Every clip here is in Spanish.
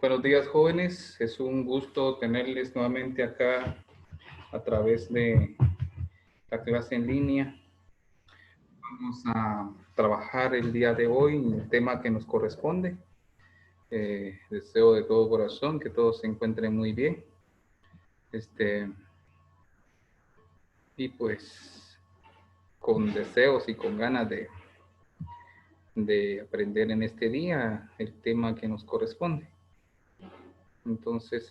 Buenos días, jóvenes. Es un gusto tenerles nuevamente acá a través de la clase en línea. Vamos a trabajar el día de hoy en el tema que nos corresponde. Deseo de todo corazón que todos se encuentren muy bien. Y pues con deseos y con ganas de aprender en este día el tema que nos corresponde. Entonces,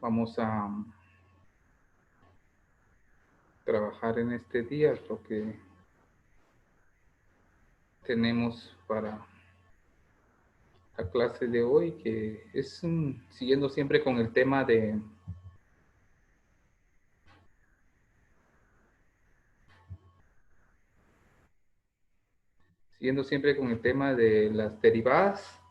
vamos a trabajar en este día lo que tenemos para la clase de hoy, que es siguiendo siempre con el tema de las derivadas.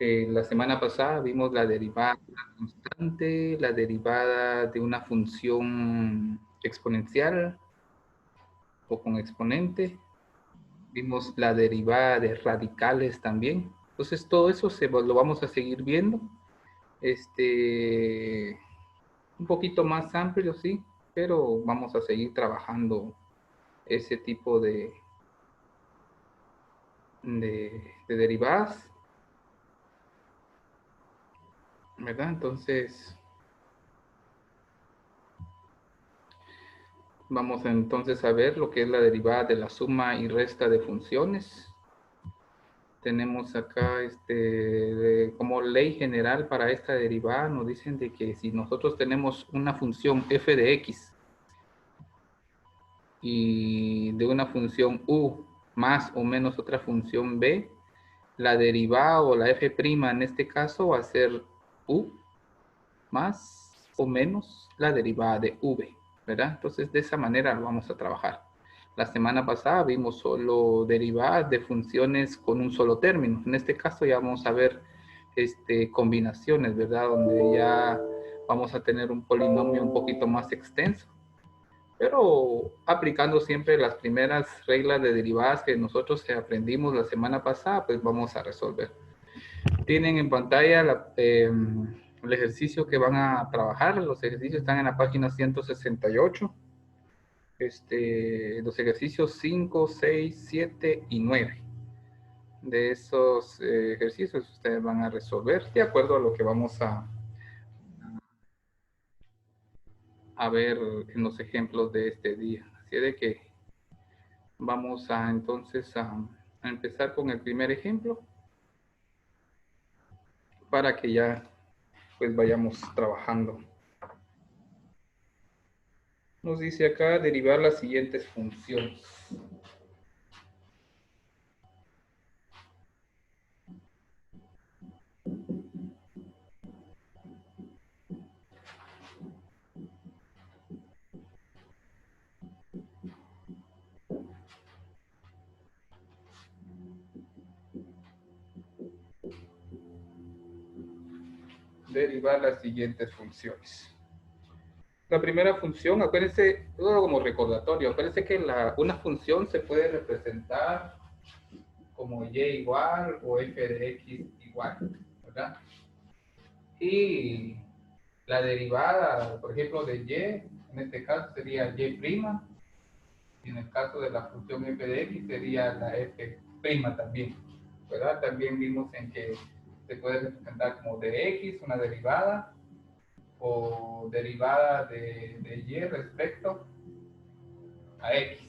La semana pasada vimos la derivada constante, la derivada de una función exponencial o con exponente. Vimos la derivada de radicales también. Entonces todo eso lo vamos a seguir viendo. Un poquito más amplio, sí, pero vamos a seguir trabajando ese tipo de derivadas, ¿verdad? Entonces, vamos entonces a ver lo que es la derivada de la suma y resta de funciones. Tenemos acá, como ley general para esta derivada, nos dicen de que si nosotros tenemos una función f de x y de una función u más o menos otra función b, la derivada o la f' en este caso va a ser u más o menos la derivada de v, ¿verdad? Entonces, de esa manera lo vamos a trabajar. La semana pasada vimos solo derivadas de funciones con un solo término. En este caso ya vamos a ver combinaciones, ¿verdad? Donde ya vamos a tener un polinomio un poquito más extenso, pero aplicando siempre las primeras reglas de derivadas que nosotros aprendimos la semana pasada, pues vamos a resolver. Tienen en pantalla el ejercicio que van a trabajar. Los ejercicios están en la página 168. Los ejercicios 5, 6, 7 y 9. De esos ejercicios ustedes van a resolver de acuerdo a lo que vamos a ver en los ejemplos de este día. Así de que vamos entonces a empezar con el primer ejemplo para que ya pues vayamos trabajando. Nos dice acá derivar las siguientes funciones. Derivar las siguientes funciones. La primera función, acuérdense, todo como recordatorio, acuérdense que una función se puede representar como y igual o f de x igual, ¿verdad? Y la derivada, por ejemplo, de y, en este caso sería y', y en el caso de la función f de x sería la f' también, ¿verdad? También vimos en que se puede representar como de x, una derivada, o derivada de y respecto a x.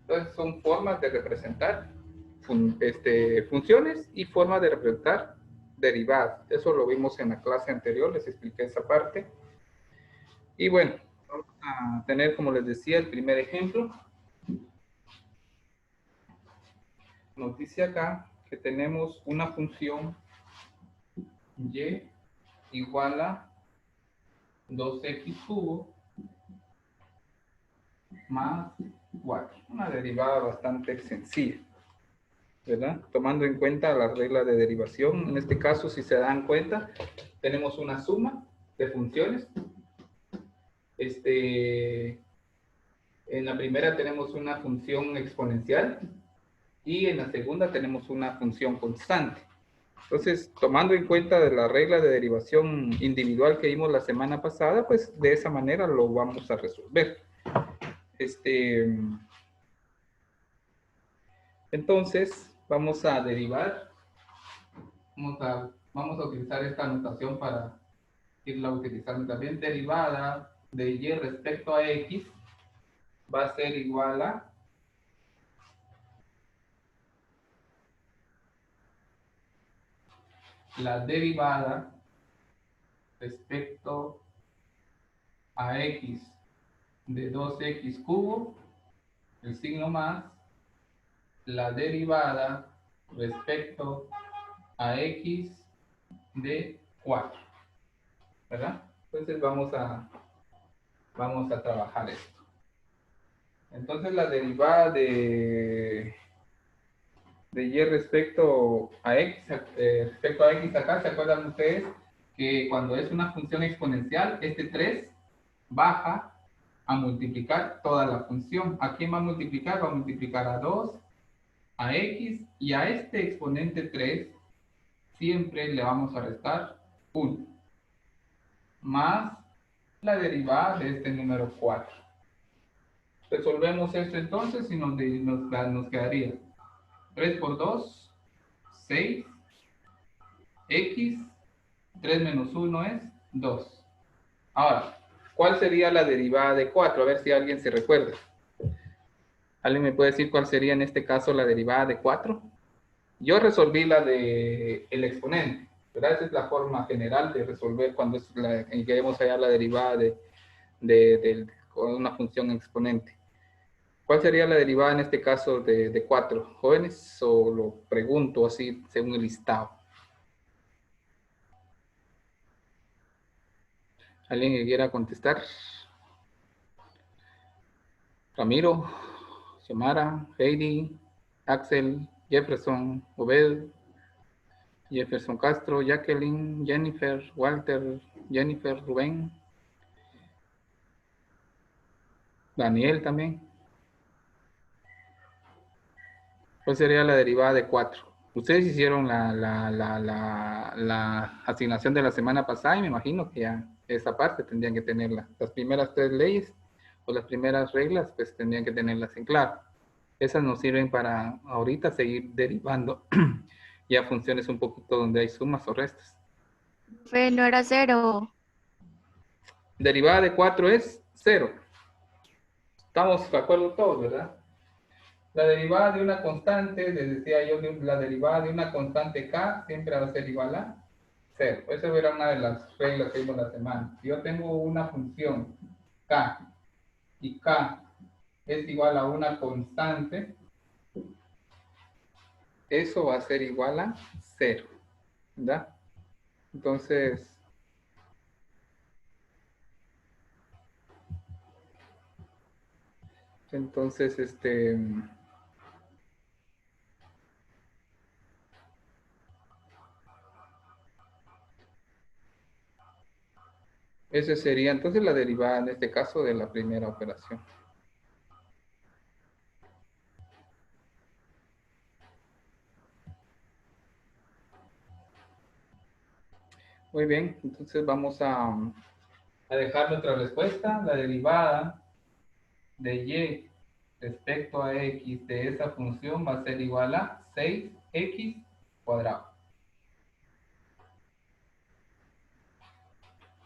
Entonces son formas de representar funciones y formas de representar derivadas. Eso lo vimos en la clase anterior, les expliqué esa parte. Y bueno, vamos a tener, como les decía, el primer ejemplo. Nos dice acá que tenemos una función y igual a 2x cubo más 4. Una derivada bastante sencilla, ¿verdad? Tomando en cuenta las reglas de derivación. En este caso, si se dan cuenta, tenemos una suma de funciones. En la primera tenemos una función exponencial y en la segunda tenemos una función constante. Entonces, tomando en cuenta de la regla de derivación individual que vimos la semana pasada, pues de esa manera lo vamos a resolver. Entonces, vamos a derivar. Vamos a utilizar esta notación para irla utilizando también. Derivada de y respecto a x va a ser igual a la derivada respecto a x de 2x cubo, el signo más, la derivada respecto a x de 4, ¿verdad? Entonces vamos a trabajar esto. Entonces la derivada de y respecto a x, acá, ¿se acuerdan ustedes que cuando es una función exponencial, este 3 baja a multiplicar toda la función? ¿A quién va a multiplicar? Va a multiplicar a 2, a x, y a este exponente 3 siempre le vamos a restar 1, más la derivada de este número 4. Resolvemos esto entonces y nos quedaría 3 por 2, 6, x, 3 menos 1 es 2. Ahora, ¿cuál sería la derivada de 4? A ver si alguien se recuerda. ¿Alguien me puede decir cuál sería en este caso la derivada de 4? Yo resolví la de el exponente, ¿verdad? Esa es la forma general de resolver cuando queremos hallar la derivada con una función exponente. ¿Cuál sería la derivada en este caso de 4? ¿Jóvenes? ¿O lo pregunto así según el listado? ¿Alguien que quiera contestar? Ramiro, Xiomara, Heidi, Axel, Jefferson, Obed, Jefferson Castro, Jacqueline, Jennifer, Walter, Jennifer, Rubén, Daniel también. ¿Cuál sería la derivada de 4? Ustedes hicieron la asignación de la semana pasada y me imagino que ya esa parte tendrían que tenerla. Las primeras 3 leyes o las primeras reglas, pues tendrían que tenerlas en claro. Esas nos sirven para ahorita seguir derivando ya funciones un poquito donde hay sumas o restas. No era 0. Derivada de 4 es 0. Estamos de acuerdo todos, ¿verdad? La derivada de una constante, les decía yo, la derivada de una constante k siempre va a ser igual a 0. Esa era una de las reglas que vimos la semana. Si yo tengo una función k y k es igual a una constante, eso va a ser igual a 0, ¿verdad? Entonces, esa sería entonces la derivada en este caso de la primera operación. Muy bien, entonces vamos a dejar nuestra respuesta. La derivada de y respecto a x de esa función va a ser igual a 6x cuadrado.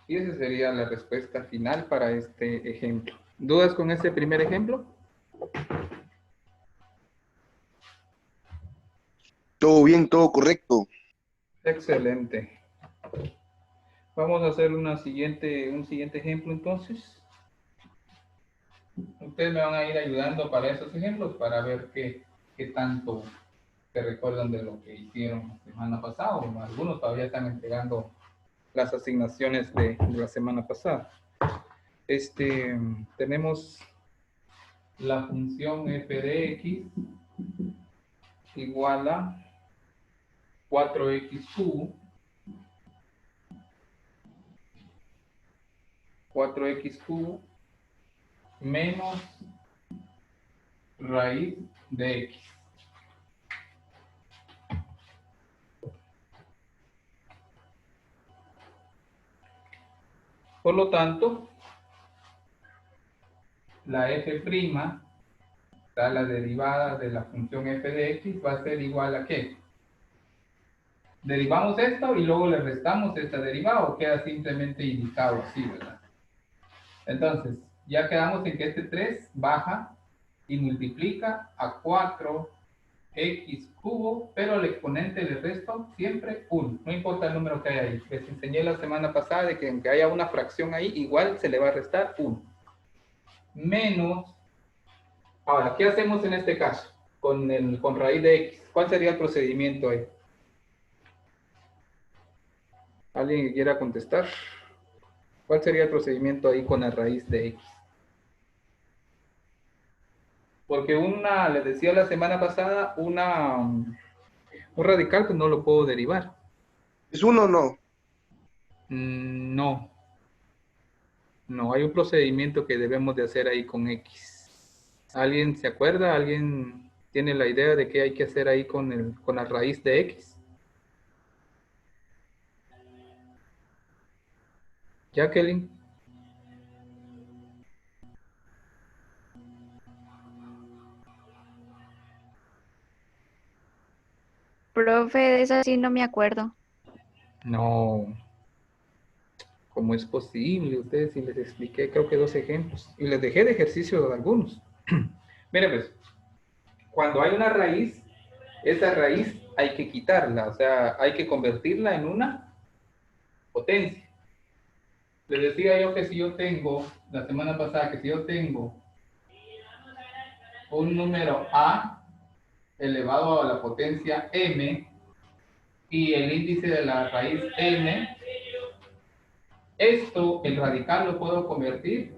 Y esa sería la respuesta final para este ejemplo. ¿Dudas con este primer ejemplo? Todo bien, todo correcto. Excelente. Vamos a hacer un siguiente ejemplo entonces. Ustedes me van a ir ayudando para esos ejemplos para ver qué tanto se recuerdan de lo que hicieron la semana pasada, o algunos todavía están entregando las asignaciones de la semana pasada. Tenemos la función f de x igual a 4x cubo, 4x cubo menos raíz de x. Por lo tanto, la f', la derivada de la función f de x, va a ser igual a ¿qué? Derivamos esto y luego le restamos esta derivada o queda simplemente indicado así, ¿verdad? Entonces, ya quedamos en que este 3 baja y multiplica a 4x cubo, pero al exponente le resto siempre 1. No importa el número que haya ahí. Les enseñé la semana pasada de que aunque haya una fracción ahí, igual se le va a restar 1. Menos. Ahora, ¿qué hacemos en este caso? Con raíz de x. ¿Cuál sería el procedimiento ahí? ¿Alguien que quiera contestar? ¿Cuál sería el procedimiento ahí con la raíz de x? Porque les decía la semana pasada, un radical pues no lo puedo derivar. ¿Es 1 o no? No. No, hay un procedimiento que debemos de hacer ahí con x. ¿Alguien se acuerda? ¿Alguien tiene la idea de qué hay que hacer ahí con la raíz de x? Jacqueline. Profe, de esa sí no me acuerdo. No. ¿Cómo es posible? Ustedes, si les expliqué, creo que 2 ejemplos. Y les dejé de ejercicio de algunos. Miren, pues, cuando hay una raíz, esa raíz hay que quitarla, o sea, hay que convertirla en una potencia. Les decía yo que si yo tengo, la semana pasada, que si yo tengo un número a elevado a la potencia m y el índice de la raíz n, esto, el radical lo puedo convertir,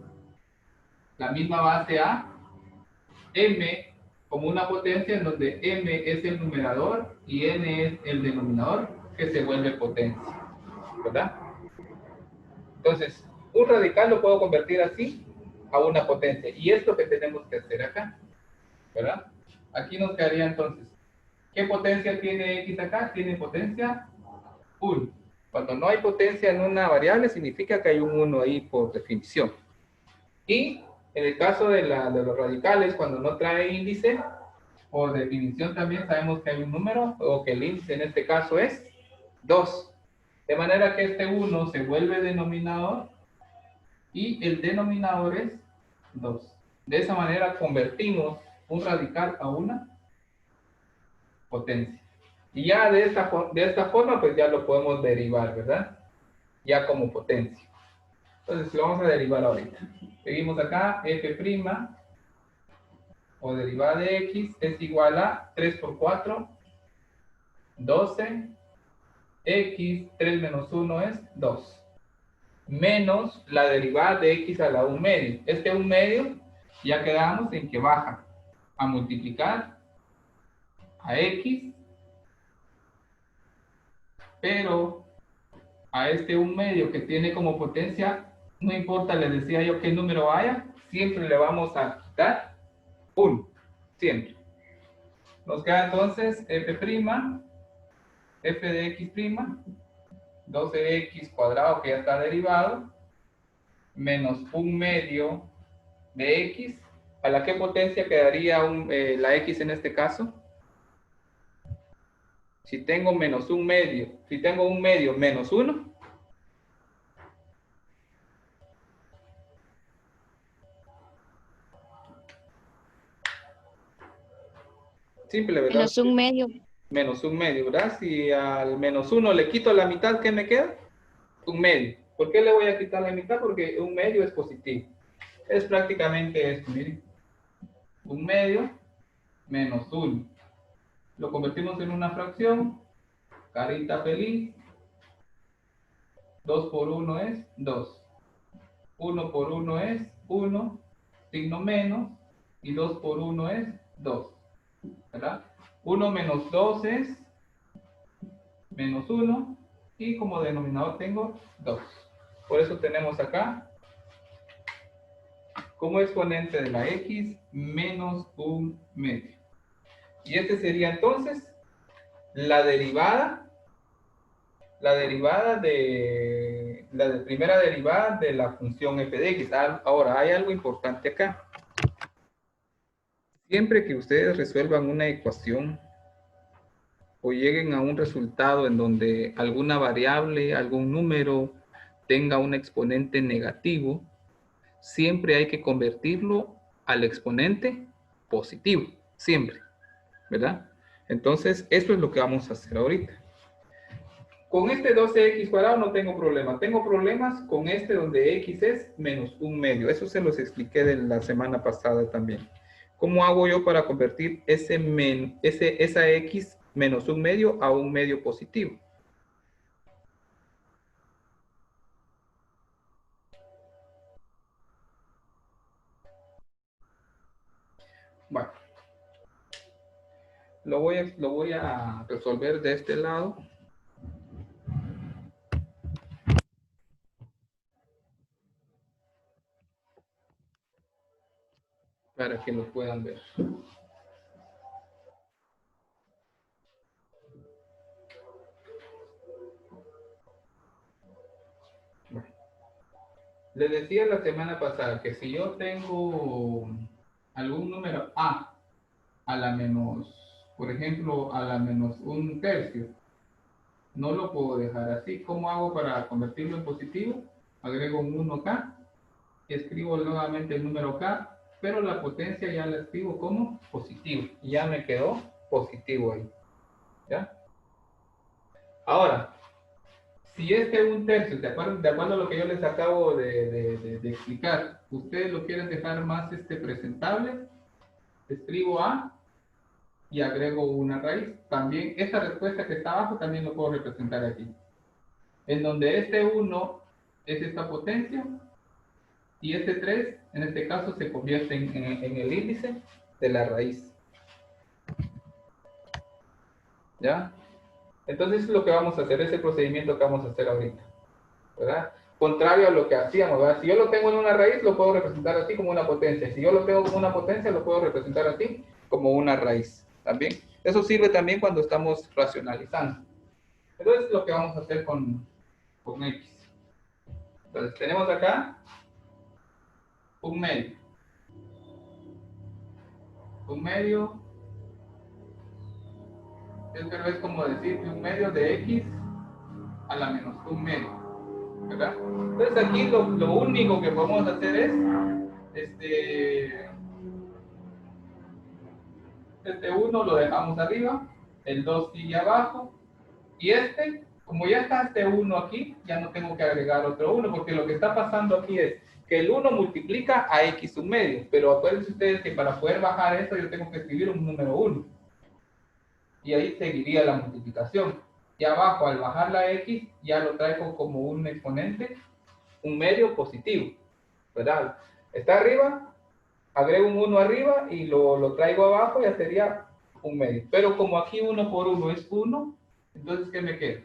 la misma base a m como una potencia en donde m es el numerador y n es el denominador que se vuelve potencia, ¿verdad? Entonces, un radical lo puedo convertir así a una potencia. Y es lo que tenemos que hacer acá, ¿verdad? Aquí nos quedaría entonces, ¿qué potencia tiene x acá? Tiene potencia 1. Cuando no hay potencia en una variable, significa que hay un 1 ahí por definición. Y en el caso de los radicales, cuando no trae índice, por definición también sabemos que hay un número, o que el índice en este caso es 2. De manera que este 1 se vuelve denominador y el denominador es 2. De esa manera convertimos un radical a una potencia. Y ya de esta forma, pues ya lo podemos derivar, ¿verdad? Ya como potencia. Entonces, lo vamos a derivar ahorita. Seguimos acá, f' o derivada de x es igual a 3 por 4, 12, x, 3 menos 1 es 2. Menos la derivada de x a la 1 medio. Este 1 medio ya quedamos en que baja a multiplicar a x, pero a este 1 medio que tiene como potencia, no importa, les decía yo qué número haya, siempre le vamos a quitar 1, siempre. Nos queda entonces f', f de x', 12x cuadrado que ya está derivado, menos 1 medio de x, ¿a la qué potencia quedaría la x en este caso? Si tengo menos 1 medio, si tengo 1 medio menos 1, simple, ¿verdad? Menos 1 medio. Menos 1 medio, ¿verdad? Si al menos 1 le quito la mitad, ¿qué me queda? 1 medio. ¿Por qué le voy a quitar la mitad? Porque 1 medio es positivo. Es prácticamente esto, miren. 1 medio menos 1. Lo convertimos en una fracción. Carita feliz. 2 por 1 es 2. 1 por 1 es 1. Signo menos. Y 2 por 1 es 2. ¿Verdad? 1 menos 2 es menos 1. Y como denominador tengo 2. Por eso tenemos acá como exponente de la x menos 1 medio. Y este sería entonces la derivada de la primera derivada de la función f de x. Ahora, hay algo importante acá. Siempre que ustedes resuelvan una ecuación o lleguen a un resultado en donde alguna variable, algún número tenga un exponente negativo, siempre hay que convertirlo al exponente positivo, siempre, ¿verdad? Entonces, eso es lo que vamos a hacer ahorita. Con este 12x cuadrado no tengo problema. Tengo problemas con este donde x es menos un medio. Eso se los expliqué de la semana pasada también. ¿Cómo hago yo para convertir esa x menos un medio a un medio positivo? Bueno, lo voy a resolver de este lado. Para que lo puedan ver. Bueno, les decía la semana pasada que si yo tengo algún número a la menos, por ejemplo, a la menos un tercio, no lo puedo dejar así. ¿Cómo hago para convertirlo en positivo? Agrego un 1 acá, escribo nuevamente el número k, pero la potencia ya la escribo como positivo. Y ya me quedó positivo ahí. ¿Ya? Ahora, si este un tercio, de acuerdo a lo que yo les acabo de explicar, ustedes lo quieren dejar más presentable, escribo a y agrego una raíz. También esta respuesta que está abajo también lo puedo representar aquí. En donde este 1 es esta potencia y este 3 en este caso se convierte en el índice de la raíz. ¿Ya? Entonces es lo que vamos a hacer, ese procedimiento que vamos a hacer ahorita, ¿verdad? Contrario a lo que hacíamos, ¿verdad? Si yo lo tengo en una raíz, lo puedo representar así como una potencia. Si yo lo tengo como una potencia, lo puedo representar así como una raíz. ¿También? Eso sirve también cuando estamos racionalizando. Entonces lo que vamos a hacer con X. Entonces tenemos acá un medio. Un medio, pero es como decir que un medio de X a la menos un medio, ¿verdad? Entonces aquí lo único que podemos hacer es este 1 lo dejamos arriba, el 2 sigue abajo, y como ya está este 1 aquí, ya no tengo que agregar otro 1, porque lo que está pasando aquí es que el 1 multiplica a x un medio, pero acuérdense ustedes que para poder bajar esto yo tengo que escribir un número 1, y ahí seguiría la multiplicación. Y abajo, al bajar la x, ya lo traigo como un exponente, un medio positivo, ¿verdad? Está arriba, agrego un 1 arriba y lo traigo abajo, ya sería un medio. Pero como aquí 1 por 1 es 1, entonces ¿qué me queda?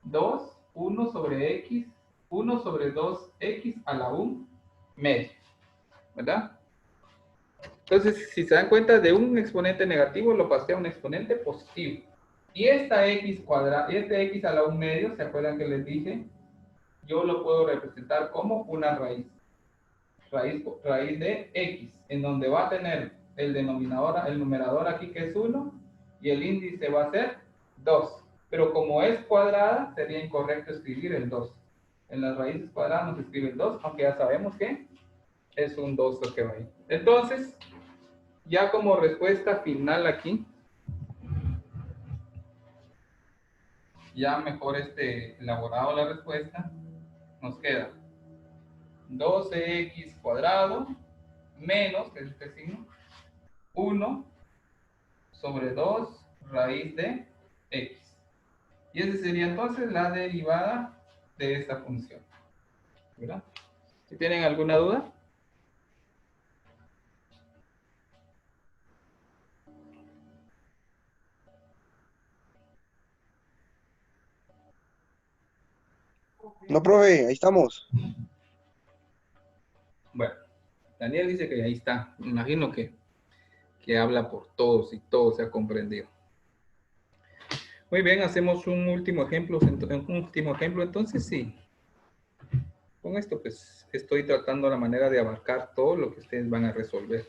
2, 1 sobre x, 1 sobre 2x a la 1 medio, ¿verdad? Entonces, si se dan cuenta, de un exponente negativo lo pasé a un exponente positivo. Y esta x cuadrada, este x a la 1 medio, ¿se acuerdan que les dije? Yo lo puedo representar como una raíz. Raíz de x, en donde va a tener el denominador, el numerador aquí que es 1, y el índice va a ser 2. Pero como es cuadrada, sería incorrecto escribir el 2. En las raíces cuadradas no se escribe el 2, aunque ya sabemos que es un 2 lo que va ahí. Entonces, ya como respuesta final aquí, ya mejor elaborado la respuesta, nos queda 12x cuadrado menos, que es este signo, 1 sobre 2 raíz de x. Y esa sería entonces la derivada de esta función. ¿Verdad? ¿Si tienen alguna duda? No, profe, ahí estamos. Bueno, Daniel dice que ahí está. Me imagino que habla por todos y todo se ha comprendido. Muy bien, hacemos un último ejemplo entonces sí. Con esto pues estoy tratando la manera de abarcar todo lo que ustedes van a resolver.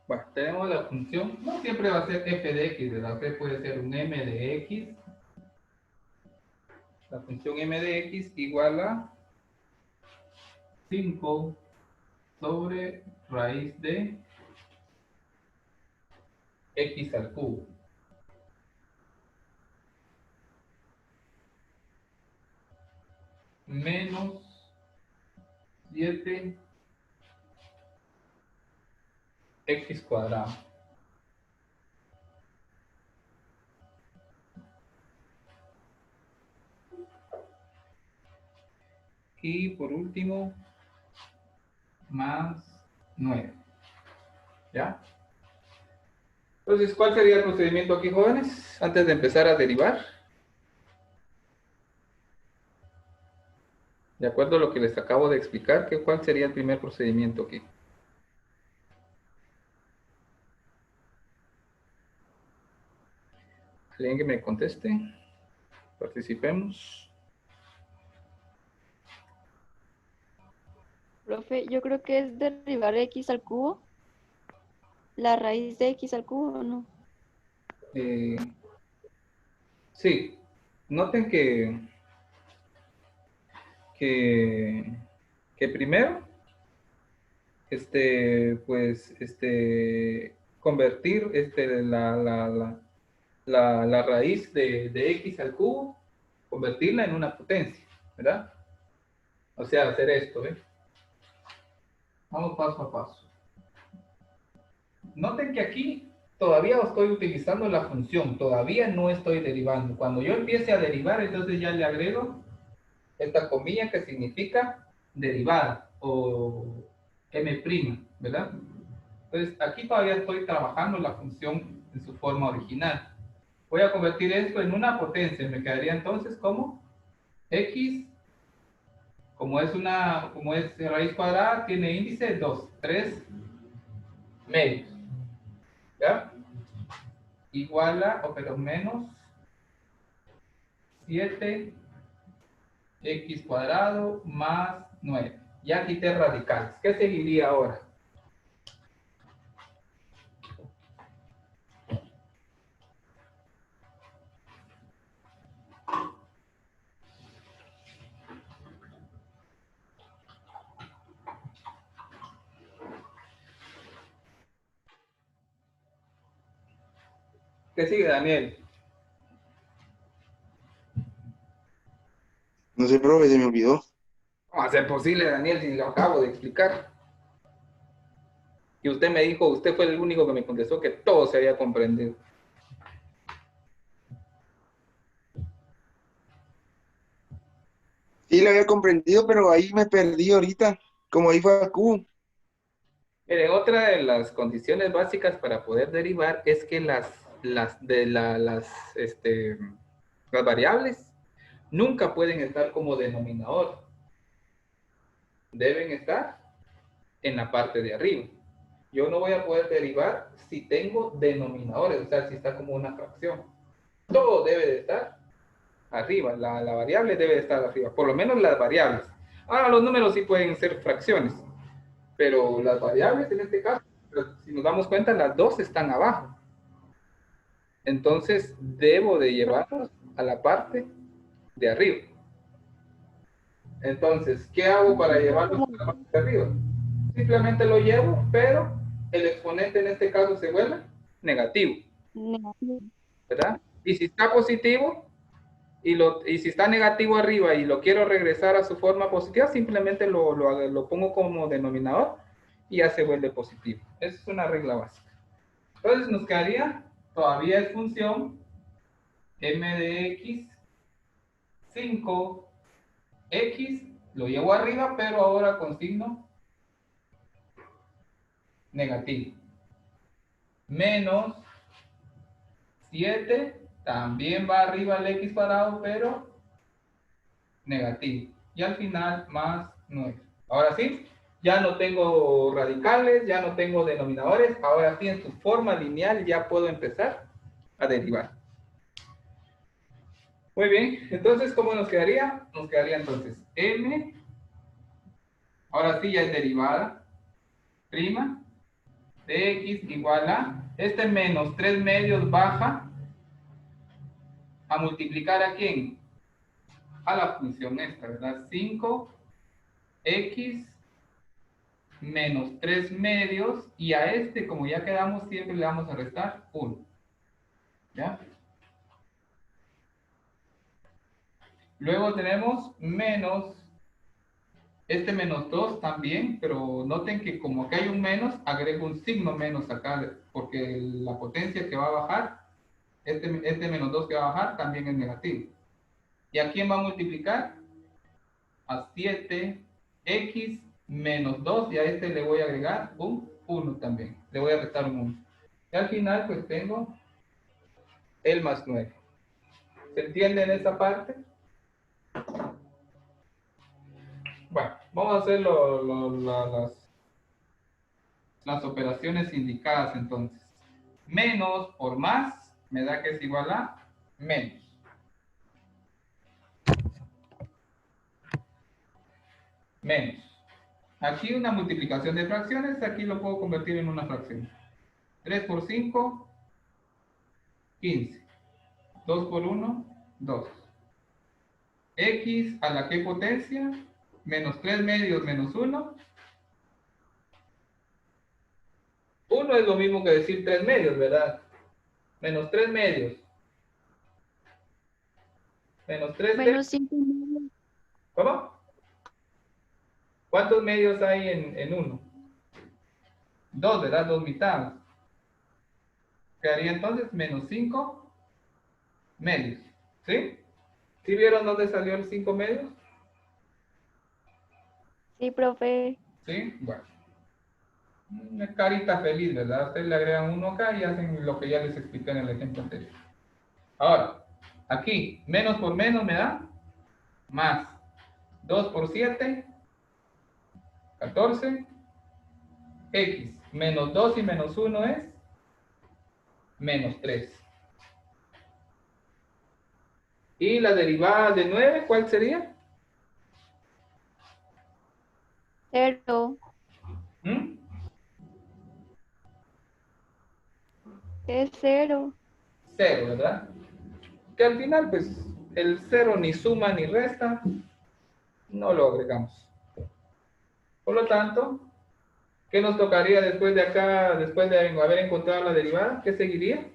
Bueno, tenemos la función, no siempre va a ser f de x, ¿verdad? F puede ser un m de x. La función m de x igual a 5 sobre raíz de x al cubo. Menos 7 x cuadrado. Y por último, más 9. ¿Ya? Entonces, ¿cuál sería el procedimiento aquí, jóvenes? Antes de empezar a derivar. De acuerdo a lo que les acabo de explicar, ¿cuál sería el primer procedimiento aquí? ¿Alguien que me conteste? Participemos. Profe, yo creo que es derivar x al cubo. La raíz de x al cubo, ¿o no? Eh, sí, noten que, que primero, convertir la raíz de x al cubo, convertirla en una potencia, ¿verdad? O sea, hacer esto, ¿eh? Vamos paso a paso. Noten que aquí todavía estoy utilizando la función, todavía no estoy derivando. Cuando yo empiece a derivar, entonces ya le agrego esta comilla que significa derivada o m', ¿verdad? Entonces aquí todavía estoy trabajando la función en su forma original. Voy a convertir esto en una potencia, me quedaría entonces como x, como es raíz cuadrada, tiene índice 2, 3 medios, ¿ya? Igual a, o pero menos 7 x cuadrado más 9. Ya quité radicales. ¿Qué seguiría ahora? ¿Qué sigue, Daniel? No sé, profe, se me olvidó. ¿Cómo va a ser posible, Daniel, si lo acabo de explicar? Y usted me dijo, usted fue el único que me contestó que todo se había comprendido. Sí, lo había comprendido, pero ahí me perdí ahorita. Como ahí fue a Q. Mire, otra de las condiciones básicas para poder derivar es que las variables nunca pueden estar como denominador. Deben estar en la parte de arriba. Yo no voy a poder derivar si tengo denominadores, o sea, si está como una fracción. Todo debe de estar arriba, la variable debe de estar arriba, por lo menos las variables. Ahora los números sí pueden ser fracciones, pero las variables en este caso, si nos damos cuenta, las dos están abajo. Entonces debo de llevarlos a la parte de arriba. Entonces, ¿qué hago para llevarlos a la parte de arriba? Simplemente lo llevo, pero el exponente en este caso se vuelve negativo, Negativo. ¿verdad? Y si está positivo, y si está negativo arriba y lo quiero regresar a su forma positiva, simplemente lo pongo como denominador y ya se vuelve positivo. Esa es una regla básica. Entonces nos quedaría, todavía es función m de x, 5x, lo llevo arriba, pero ahora con signo negativo. menos 7, también va arriba el x cuadrado, pero negativo. Y al final más 9. Ahora sí, ya no tengo radicales, ya no tengo denominadores. Ahora sí, en su forma lineal ya puedo empezar a derivar. Muy bien, entonces, ¿cómo nos quedaría? Nos quedaría entonces m, ahora sí ya es derivada, prima, de x igual a, este menos 3 medios baja a multiplicar ¿a quién? A la función esta, ¿verdad? 5x menos 3 medios, y a este, como ya quedamos, siempre le vamos a restar 1. ¿Ya? Luego tenemos menos, este menos 2 también, pero noten que como acá hay un menos, agrego un signo menos acá, porque la potencia que va a bajar, este menos 2 que va a bajar, también es negativo. ¿Y a quién va a multiplicar? A 7x menos 2, y a este le voy a agregar un 1 también. Le voy a restar un 1. Y al final, pues tengo el más 9. ¿Se entiende en esta parte? Bueno, vamos a hacer las operaciones indicadas entonces. Menos por más me da que es igual a menos. Menos. Aquí una multiplicación de fracciones, aquí lo puedo convertir en una fracción. 3 por 5, 15. 2 por 1, 2. X a la que potencia, menos 3 medios menos 1. 1 es lo mismo que decir 3 medios, ¿verdad? Menos 3 medios. Menos 3 Menos 5 medios. ¿Cómo? ¿Cuántos medios hay en 1? 2, ¿verdad? 2 mitades. Quedaría entonces menos 5 medios. ¿Sí? ¿Sí vieron dónde salió el 5 medios? Sí, profe. ¿Sí? Bueno. Una carita feliz, ¿verdad? Ustedes le agregan uno acá y hacen lo que ya les expliqué en el ejemplo anterior. Ahora, aquí, menos por menos me da más. 2 por 7, 14. X menos 2 y menos 1 es menos 3. ¿Y la derivada de 9 cuál sería? 0. ¿Mm? Es 0. 0, ¿verdad? Que al final, pues, el 0 ni suma ni resta, no lo agregamos. Por lo tanto, ¿qué nos tocaría después de acá, después de haber encontrado la derivada? ¿Qué seguiría?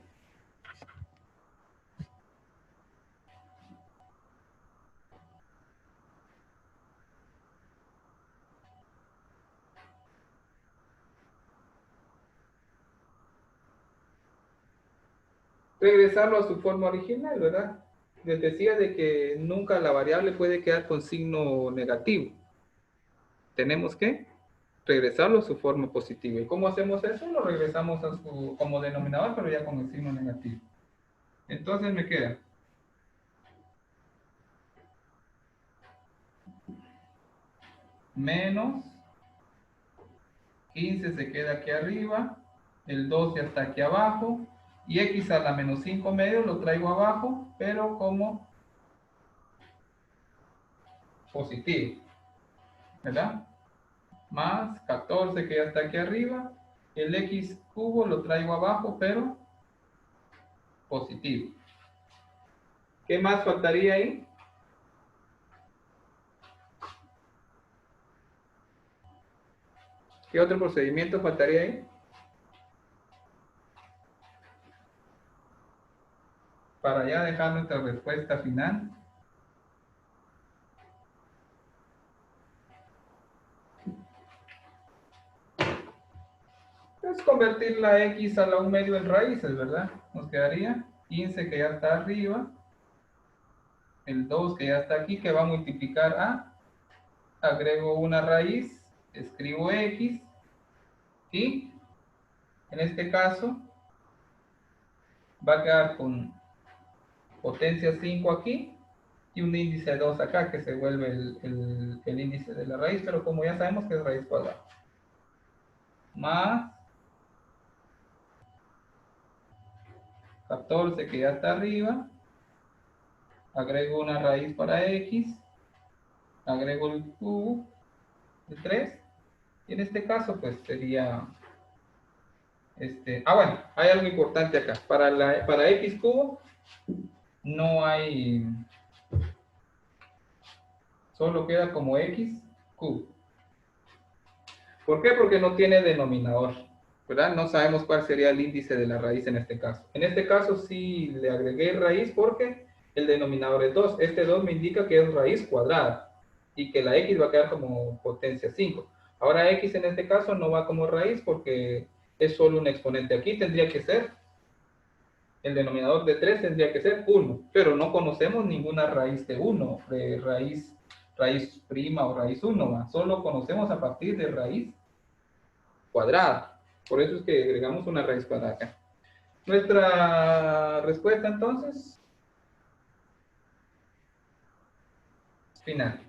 Regresarlo a su forma original, ¿verdad? Les decía de que nunca la variable puede quedar con signo negativo. Tenemos que regresarlo a su forma positiva. ¿Y cómo hacemos eso? Lo regresamos a su, como denominador, pero ya con el signo negativo. Entonces me queda menos 15 se queda aquí arriba, el 2 ya está aquí abajo, y x a la menos 5 medios lo traigo abajo, pero como positivo, ¿verdad? Más 14 que ya está aquí arriba, el x cubo lo traigo abajo, pero positivo. ¿Qué más faltaría ahí? ¿Qué otro procedimiento faltaría ahí? Para ya dejar nuestra respuesta final. Es convertir la x a la 1 medio en raíces, ¿verdad? Nos quedaría 15 que ya está arriba, el 2 que ya está aquí, que va a multiplicar a, agrego una raíz, escribo x, y en este caso va a quedar con potencia 5 aquí y un índice 2 acá, que se vuelve el índice de la raíz, pero como ya sabemos que es raíz cuadrada. Más 14 que ya está arriba, agrego una raíz para x, agrego el cubo de 3, y en este caso pues sería, bueno, hay algo importante acá, para x cubo no hay, solo queda como x cubo. ¿Por qué? Porque no tiene denominador, ¿verdad? No sabemos cuál sería el índice de la raíz en este caso. En este caso sí le agregué raíz porque el denominador es 2. Este 2 me indica que es raíz cuadrada y que la x va a quedar como potencia 5. Ahora x en este caso no va como raíz porque es solo un exponente. Aquí tendría que ser, el denominador de 3 tendría que ser 1, pero no conocemos ninguna raíz de 1, de raíz prima o raíz 1, ¿va? Solo conocemos a partir de raíz cuadrada. Por eso es que agregamos una raíz cuadrada acá. Nuestra respuesta entonces, final.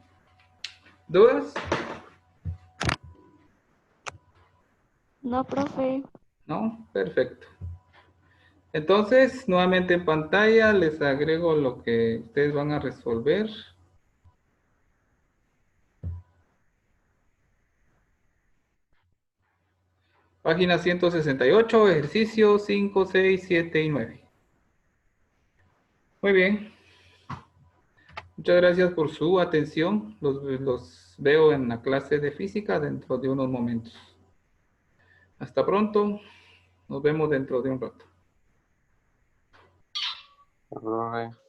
¿Dudas? No, profe. ¿No? Perfecto. Entonces, nuevamente en pantalla les agrego lo que ustedes van a resolver. Página 168, ejercicio 5, 6, 7 y 9. Muy bien. Muchas gracias por su atención. Los veo en la clase de física dentro de unos momentos. Hasta pronto. Nos vemos dentro de un rato. Profe.